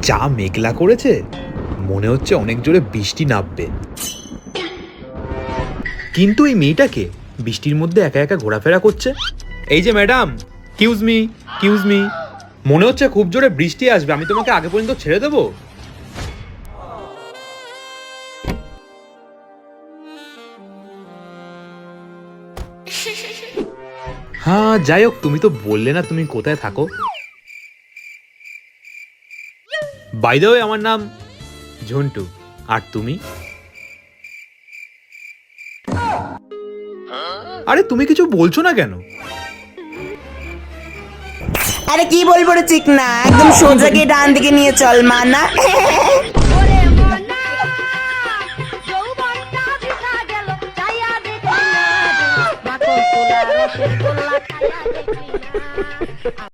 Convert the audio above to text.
যা মেঘলা করেছে, মনে হচ্ছে অনেক জোরে বৃষ্টি নামবে। কিন্তু এই মেয়েটাকে বৃষ্টির মধ্যে একা একা ঘোরাফেরা করছে। এই যে ম্যাডাম, কিউজ মি, মনে হচ্ছে খুব জোরে বৃষ্টি আসবে, আমি তোমাকে আগে পর্যন্ত ছেড়ে দেবো? হ্যাঁ, যাই হোক, তুমি তো বললে না তুমি কোথায় থাকো। বাই দ্য ওয়ে, আমার নাম ঝন্টু। আর তুমি? আরে তুমি কিছু বলছো না কেন? আরে কি বলবো রে চিকনা, একদম সোজা গিয়ে ডান দিকে নিয়ে চল মানা। ওরে মনা যৌবনটা বৃথা গেল চাইয়া দেখি না মাখন তোলা রসের গোল্লা খাইয়া দেখি না।